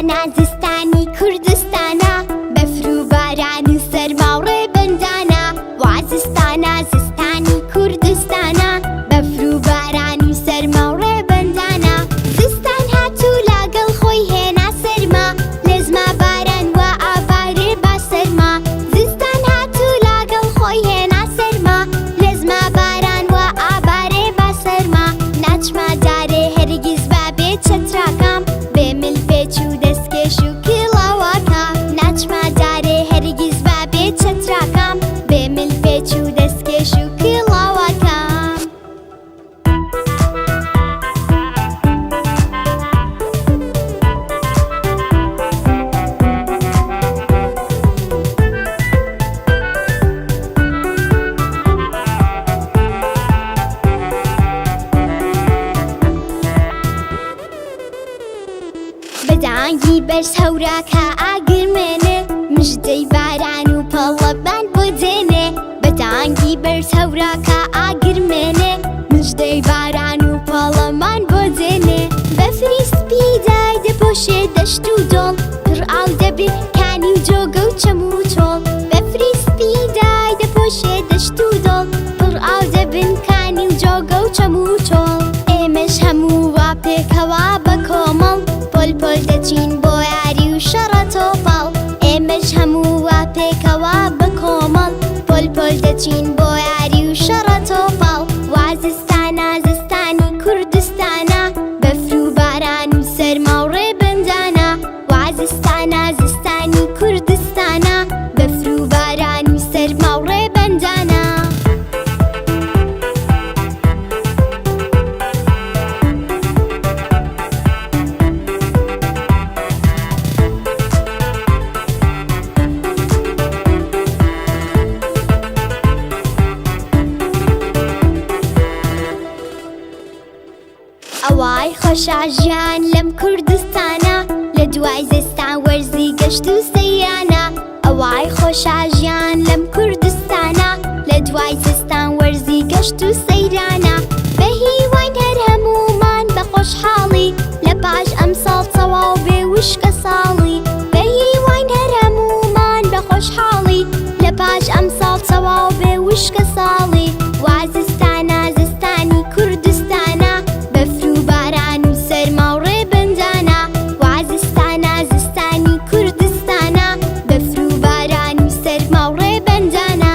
زستانە زستانی کوردستانە بەفر و باران و سەرما و ڕێبەندانە وا زستانە زستانی کوردستانە بەفر و باران و سەرما و ڕێبەندانە زستان هاتوو لاگەڵ خۆی هێنا سەرما لێزما باران وا ئابارێ با سەرما زستان هاتوو لاگەڵ خۆی هێنا سەرما لێزما باران وا ئابارێ با سەرما ناچما دارێ هەرگیز با بێ چەتراکەم بێ ملپێچ و دەستکێش و کڵاوەکە ناچما دارێ هەرگیز با بێ چەتراکەم بێ ملپێچ و دەستکێش و کڵاوەکە بەدانگی بەرز هەوراکە ئاگرمێنێ مژدەی باران و پەڵەبان بۆ دێنێ بەدانگی بەرز هەوراکە ئاگرمێنێ مژدەی باران و پەڵەمان بۆ دێنێ بەفری سپیدای دەپۆشێ دەشت و دۆڵ پڕ ئاو دەبێ کانی و جۆگە و چەم و تۆڵ بەفری سپیدای دەپۆشێ دەشت و دۆڵ پڕ ئاو دەبن کانی و جۆگە و چەم و تۆڵ ئێمەش هەموو وا پێکەوا بە کۆمەڵ پۆل پۆل دەچین بۆ یاری و شەڕە تۆپەڵ ئێمەش هەموو وا پێکەوا بە کۆمەڵ پۆل پۆل دەچین بۆ یاری و شەڕە تۆپەڵ وا زستانە زستانی کوردستانە بەفر و باران و سەرما و ڕێبەندانە وا زستانە زستانی کوردستانە بەفر و باران و سەرما و ڕێبەندانە ئەوای خۆشە ژیان لەم کوردستانە لە دوای زستان وەرزی گەشت و سەیرانە ئەوای خۆشە ژیان لەم کوردستانە لە دوای زستان وەرزی گەشت و سەیرانە بە هیوان هەر هەموومان بە خۆشحاڵی لە پاش ئەم ساڵ تەواو بێ وشکە ساڵی بە هیوان هەر هەموومان بە خۆشحاڵی لە پاش ئەم ساڵ تەواو بێ وشکە ساڵی وا زستانە زستانی کوردستانە بەفر و باران و سەرما و ڕێبەندانە وا زستانە زستانی کوردستانە بەفر و باران و سەرما و ڕێبەندانە